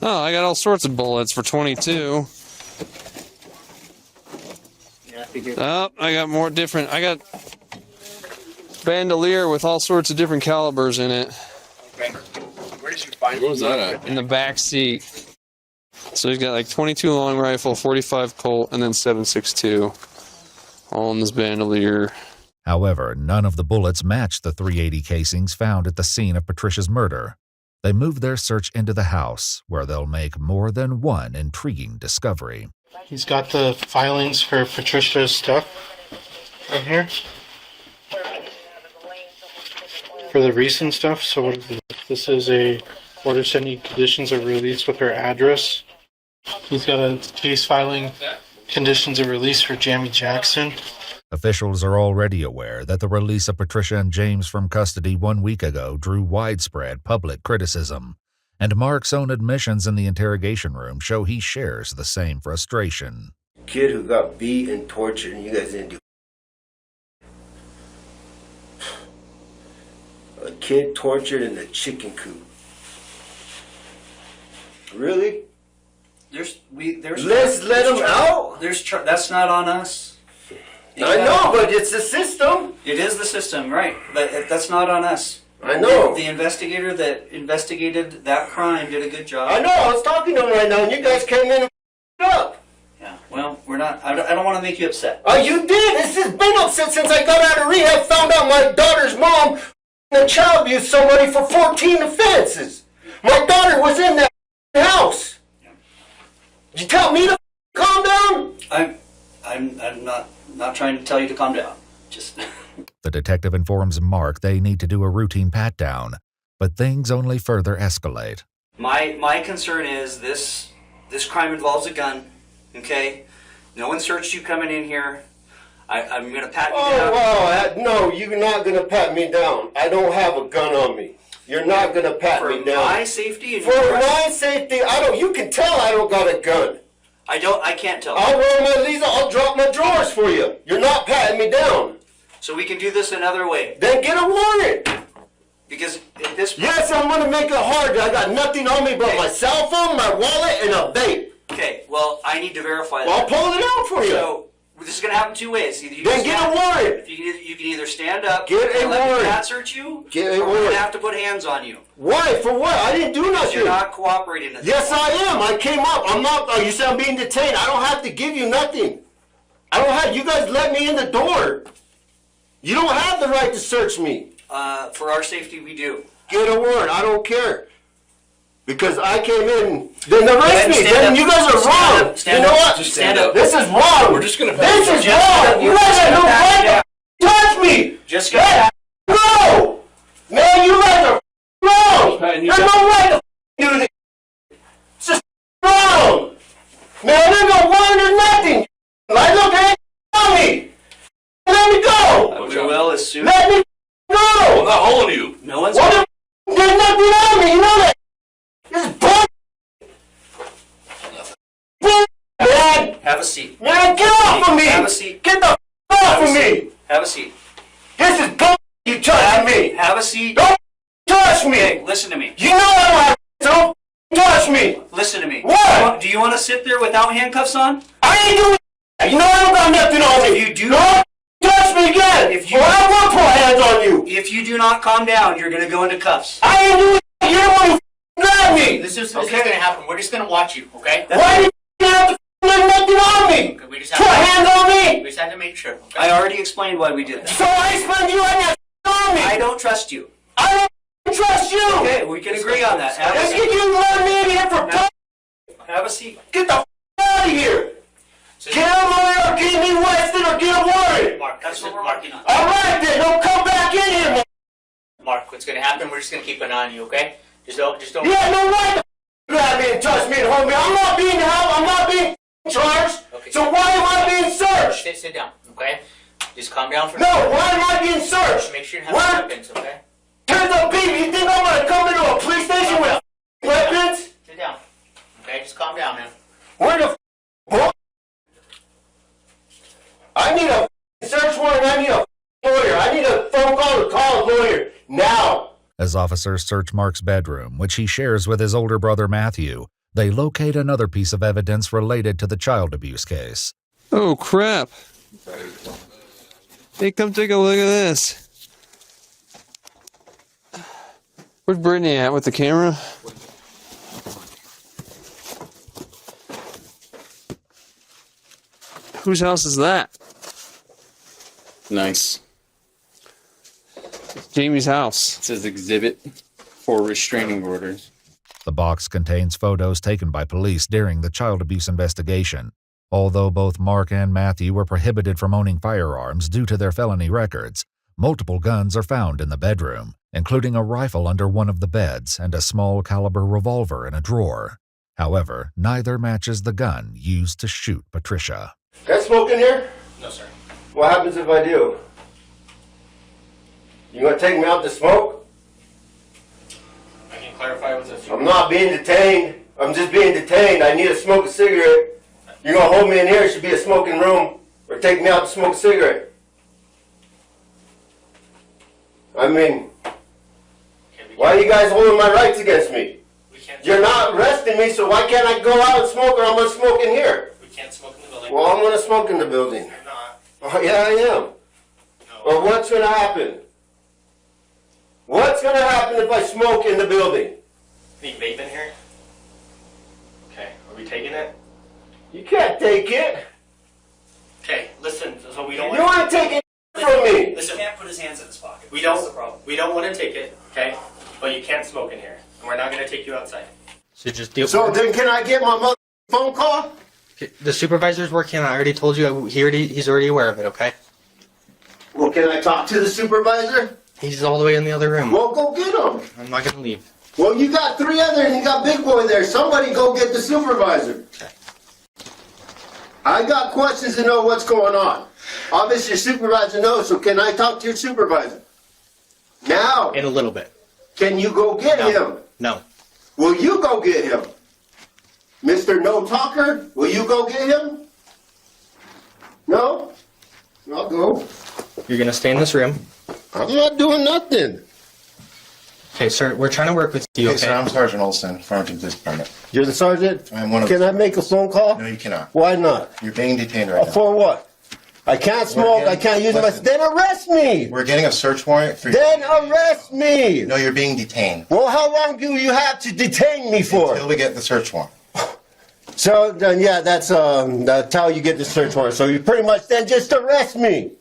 Oh, I got all sorts of bullets for 22. Oh, I got more different. I got bandolier with all sorts of different calibers in it. Where did you find Where was that at? In the back seat. So he's got like 22 long rifle, 45 Colt, and then 7.62, all in this bandolier. However, none of the bullets matched the .380 casings found at the scene of Patricia's murder. They moved their search into the house, where they'll make more than one intriguing discovery. He's got the filings for Patricia's stuff right here. For the recent stuff, so what is this? This is a order sending conditions of release with her address. He's got a case filing conditions of release for Jamie Jackson. Officials are already aware that the release of Patricia and James from custody 1 week ago drew widespread public criticism, and Mark's own admissions in the interrogation room show he shares the same frustration. Kid who got beat and tortured and you guys didn't do. A kid tortured in a chicken coop. Really? Let's let him out. That's not on us. I know, but it's the system. It is the system, right? But that's not on us. I know. The investigator that investigated that crime did a good job. I know. I was talking to him right now, and you guys came in and up. Yeah. Well, we're not. I don't want to make you upset. Oh, you did. This has been upset since I got out of rehab. Found out my daughter's mom and child abused somebody for 14 offenses. My daughter was in that house. Did you tell me to calm down? I'm not trying to tell you to calm down. Just. The detective informs Mark they need to do a routine pat-down, but things only further escalate. My concern is this crime involves a gun. Okay, no one searched you coming in here. I'm gonna pat you down. Oh, no, you're not gonna pat me down. I don't have a gun on me. You're not gonna pat me down. For my safety and for my safety, you can tell I don't got a gun. I can't tell. I'll roll my Lisa, I'll drop my drawers for you. You're not patting me down. So we can do this another way. Then get a warrant. Because at this point... Yes, I'm gonna make it hard. I got nothing on me but my cell phone, my wallet, and a vape. Okay, well, I need to verify that. Well, I'll pull it out for you. So, this is going to happen two ways. Either then get a warrant. Get a let warrant. the cat search you. Get a warrant. warrant. We're gonna have to put hands on you. Why? For what? I didn't do nothing. You're not cooperating. Yes, I am. I came up. I'm not. Oh, you said I'm being detained. I don't have to give you nothing. I don't have. You guys let me in the door. You don't have the right to search me. For our safety, we do. Get a warrant. I don't care. Because I came in, then arrest me. Then you guys are wrong. You know what? Just stand up. This is wrong. We're just gonna. This is wrong. You guys have no right to touch me. Just go. No, man, you guys are wrong. There's no right to do this. It's just wrong. Man, there's no warrant or nothing. Like, look, hey, on me. Let me go. We will as soon. Let me go. I'm not holding you. No one's. There's nothing on me. You know that. This is bull. Man. Have a seat. Man, get off of me. Have a seat. Get the off of me. Have a seat. This is bull. You touching me. Have a seat. Don't touch me. Hey, listen to me. You know I don't have. Don't touch me. Listen to me. What? Do you want to sit there without handcuffs on? I ain't doing that. You know I don't got nothing on me. If you do not touch me again, or I will put hands on you. If you do not calm down, you're going to go into cuffs. I ain't doing that. You're the one who grab me. This is going to happen. We're just going to watch you, okay? Why do you have to have nothing on me? Okay, we just put hands on me. We just have to make sure, okay? I already explained why we did that. So I explained you had that on me. I don't trust you. I don't trust you. Okay, we can agree on that. Let's get you let me in here for Have a seat. Get the out of here. Get a lawyer or get me arrested or get a warrant. Mark, that's what we're working on. All right, then. Don't come back in here. Mark, what's going to happen, we're just going to keep an eye on you, okay? Just don't. You have no right to grab me and touch me and hold me. I'm not being held. I'm not being charged. Okay. So why am I being searched? Sit down, okay? Just calm down for a No, second. why am I being searched? Make sure you have weapons, okay? Turns up, baby. You think I'm going to come into a police station with weapons? Sit down. Okay, just calm down, man. Where the I need a search warrant. I need a lawyer. I need a phone call to call a lawyer now. As officers search Mark's bedroom, which he shares with his older brother Matthew, they locate another piece of evidence related to the child abuse case. Oh, crap. Hey, come take a look at this. Where's Brittany at with the camera? Whose house is that? Nice. Jamie's house. It says exhibit for restraining orders. The box contains photos taken by police during the child abuse investigation. Although both Mark and Matthew were prohibited from owning firearms due to their felony records, multiple guns are found in the bedroom, including a rifle under one of the beds and a small caliber revolver in a drawer. However, neither matches the gun used to shoot Patricia. Can I smoke in here? No, sir. What happens if I do? You gonna take me out to smoke? I can clarify with this. I'm not being detained. I'm just being detained. I need to smoke a cigarette. You're gonna hold me in here, it should be a smoking room, or take me out to smoke a cigarette. I mean, why are you guys holding my rights against me? You're not arresting me, so why can't I go out and smoke, or I'm gonna smoke in here? We can't smoke in the building. Well, I'm gonna smoke in the building. You're not. Oh, yeah, I am. Or what's gonna happen? What's gonna happen if I smoke in the building? Any vape in here? Okay, are we taking it? You can't take it. Okay, listen, so we don't You want to take it from me? Listen, he can't put his hands in his pocket. We don't want to take it, okay? But you can't smoke in here. And we're not going to take you outside. So just deal. So then can I get my phone call? The supervisor's working on it. I already told you. He's already aware of it, okay? Well, can I talk to the supervisor? He's all the way in the other room. Well, go get him. I'm not going to leave. Well, you got 3 others and you got Big Boy there. Somebody go get the supervisor. Okay. I got questions to know what's going on. Obviously, your supervisor knows, so can I talk to your supervisor? Now. In a little bit. Can you go get him? No. Will you go get him? Mr. No Talker, will you go get him? No? I'll go. You're going to stay in this room. I'm not doing nothing. Okay, sir, we're trying to work with you, Hey, okay? sir, I'm Sergeant Olson, Farmington Police Department. You're the sergeant? I'm one of Can I make a phone call? No, you cannot. Why not? You're being detained right now. For what? I can't smoke, I can't use my... Then arrest me! We're getting a search warrant for you. Then arrest me! No, you're being detained. Well, how long do you have to detain me for? Until we get the search warrant. So, then, yeah, that's how you get the search warrant. So you pretty much then just arrest me.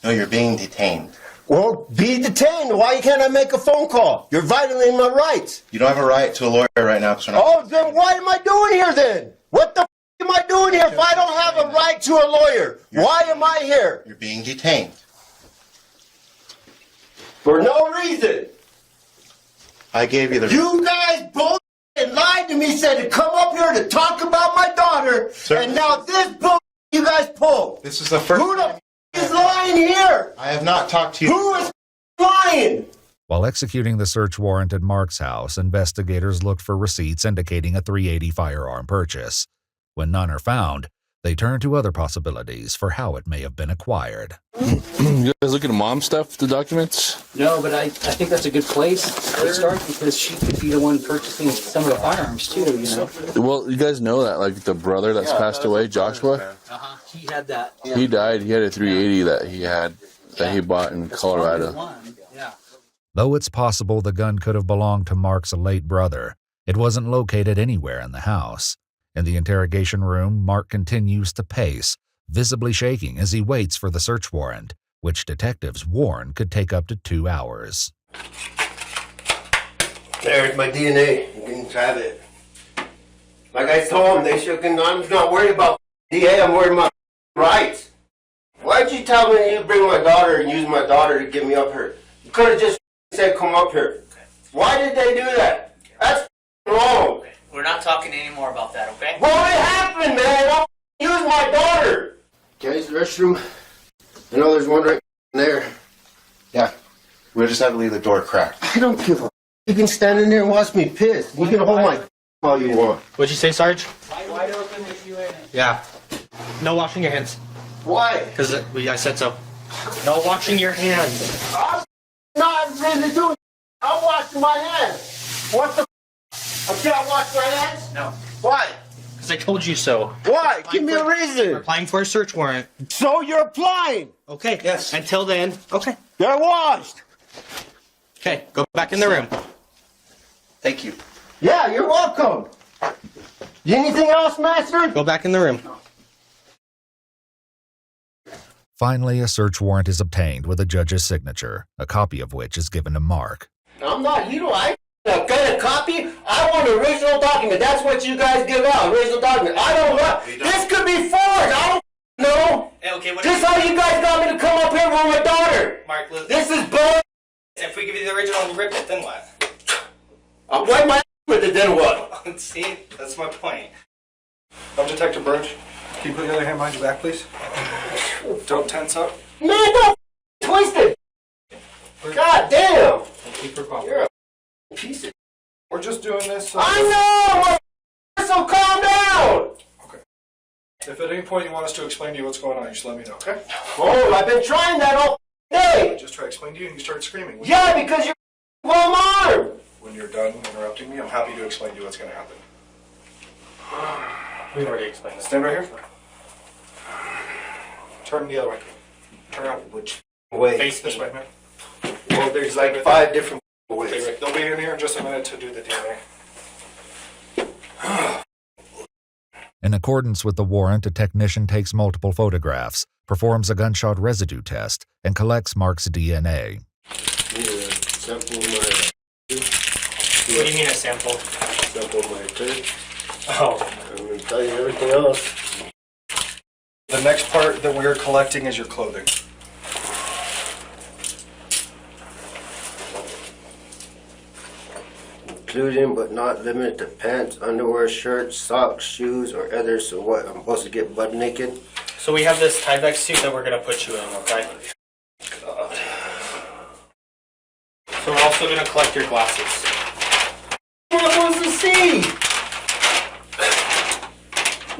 No, you're being detained. Well, be detained. Why can't I make a phone call? You're violating my rights. You don't have a right to a lawyer right now. Oh, then why am I doing here then? What the am I doing here if I don't have a right to a lawyer? Why am I here? You're being detained. For no reason. I gave you the... You guys both lied to me, said to come up here to talk about my daughter, Sir, and now this bull you guys pull. This is the first... Who the is lying here? I have not talked to you. Who is lying? While executing the search warrant at Mark's house, investigators looked for receipts indicating a .380 firearm purchase. When none are found, they turn to other possibilities for how it may have been acquired. You guys look at mom stuff, the documents? No, but I think that's a good place to start because she could be the one purchasing some of the firearms too, you know? Well, you guys know that, like, the brother that's passed away, Joshua? He had that. He died. He had a .380 that he bought in Colorado. Yeah. Though it's possible the gun could have belonged to Mark's late brother, it wasn't located anywhere in the house. In the interrogation room, Mark continues to pace, visibly shaking as he waits for the search warrant, which detectives warn could take up to 2 hours. There's my DNA. You can have it. Like I told them, I'm not worried about DA, I'm worried about rights. Why'd you tell me you bring my daughter and use my daughter to get me up here? You could have just said come up here. Why did they do that? That's wrong. We're not talking anymore about that, okay? Well, it happened, man. I'll use my daughter. Guys, the restroom. I know there's one right there. Yeah. We'll just have to leave the door cracked. I don't give a. You can stand in there and watch me piss. You can hold my all you want. What'd you say, Sarge? Wide open with you in it. Yeah. No washing your hands. Why? Because I said so. No washing your hands. I'm not really doing it. I'm washing my hands. What the I can't wash my hands? No. Why? Because I told you so. Why? Give me a reason. We're applying for a search warrant. So you're applying? Okay. Yes. Until then, okay. They're washed. Okay, go back in the room. Thank you. Yeah, you're welcome. Anything else, Master? Go back in the room. Finally, a search warrant is obtained with a judge's signature, a copy of which is given to Mark. I'm not, I got a copy. I want an original document. That's what you guys give out, original document. I don't know. This could be forged. I don't know. Okay, what Just how you guys got me to come up here with my daughter. Mark, listen. This is bull. If we give you the original and you rip it, then what? I'll wipe my with it, then what? See, that's my point. I'm Detective Burge. Can you put the other hand behind your back, please? Don't tense up. Man, don't twist it. God damn. Keep her calm. You're a piece of. We're just doing this. I know. So calm down. Okay. If at any point you want us to explain to you what's going on, you just let me know, okay? Oh, I've been trying that all day. I just try to explain to you and you start screaming. Yeah, because you're well armed. When you're done interrupting me, I'm happy to explain to you what's going to happen. We've already explained this. Stand right here. Turn the other way. Turn around. Which way? Face this way, man. Well, there's like 5 different ways. They'll be in here in just a minute to do the DNA. In accordance with the warrant, a technician takes multiple photographs, performs a gunshot residue test, and collects Mark's DNA. Sample my. What do you mean a sample? Sample my fish. Oh. I'm going to tell you everything else. The next part that we're collecting is your clothing. Including but not limited to pants, underwear, shirts, socks, shoes, or others. So what? I'm supposed to get butt naked? So we have this Tyvek suit that we're going to put you in, okay? God. So we're also going to collect your glasses. What am I supposed to see?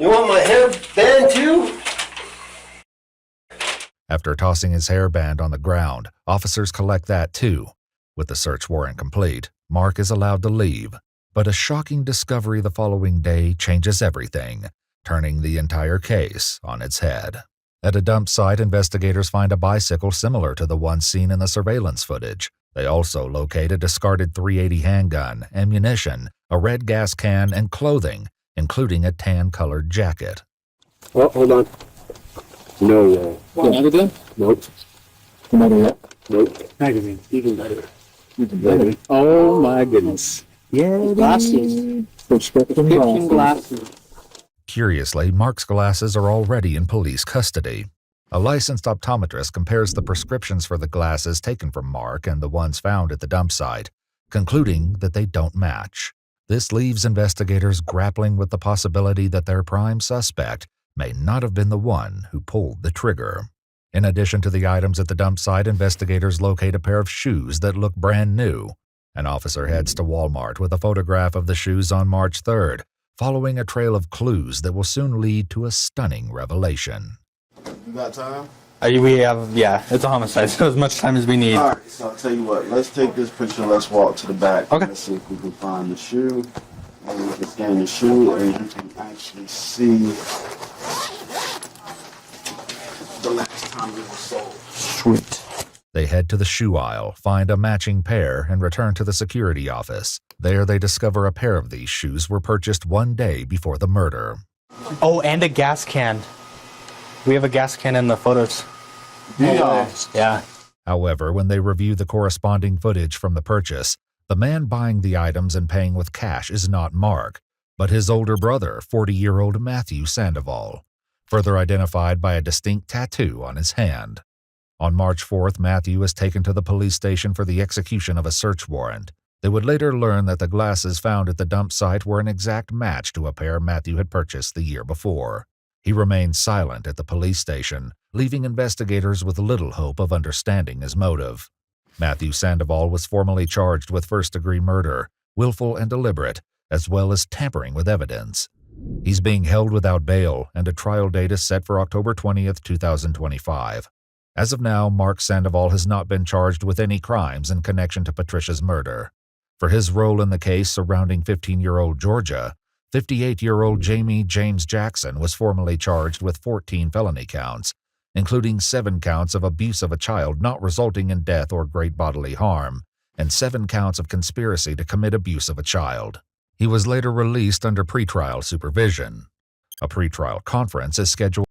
You want my hairband too? After tossing his hairband on the ground, officers collect that too. With the search warrant complete, Mark is allowed to leave. But a shocking discovery the following day changes everything, turning the entire case on its head. At a dump site, investigators find a bicycle similar to the one seen in the surveillance footage. They also locate a discarded .380 handgun, ammunition, a red gas can, and clothing, including a tan-colored jacket. Oh, hold on. No way. Another gun? Nope. Another what? Nope. Magazine. Even better. Even better. Oh my goodness. Yeah, glasses. Prescription glasses. Curiously, Mark's glasses are already in police custody. A licensed optometrist compares the prescriptions for the glasses taken from Mark and the ones found at the dump site, concluding that they don't match. This leaves investigators grappling with the possibility that their prime suspect may not have been the one who pulled the trigger. In addition to the items at the dump site, investigators locate a pair of shoes that look brand new. An officer heads to Walmart with a photograph of the shoes on March 3rd, following a trail of clues that will soon lead to a stunning revelation. You got time? We have, yeah, it's a homicide, so as much time as we need. Alright, so I'll tell you what, let's take this picture, let's walk to the back. Okay. Let's see if we can find the shoe. And we can scan the shoe and you can actually see the last time it was sold. Sweet. They head to the shoe aisle, find a matching pair, and return to the security office. There they discover a pair of these shoes were purchased one day before the murder. Oh, and a gas can. We have a gas can in the photos. Yeah. However, when they review the corresponding footage from the purchase, the man buying the items and paying with cash is not Mark, but his older brother, 40-year-old Matthew Sandoval, further identified by a distinct tattoo on his hand. On March 4th, Matthew is taken to the police station for the execution of a search warrant. They would later learn that the glasses found at the dump site were an exact match to a pair Matthew had purchased the year before. He remained silent at the police station, leaving investigators with little hope of understanding his motive. Matthew Sandoval was formally charged with first-degree murder, willful and deliberate, as well as tampering with evidence. He's being held without bail, and a trial date is set for October 20th, 2025. As of now, Mark Sandoval has not been charged with any crimes in connection to Patricia's murder. For his role in the case surrounding 15-year-old Georgia, 58-year-old Jamie James Jackson was formally charged with 14 felony counts, including 7 counts of abuse of a child not resulting in death or great bodily harm, and 7 counts of conspiracy to commit abuse of a child. He was later released under pretrial supervision. A pretrial conference is scheduled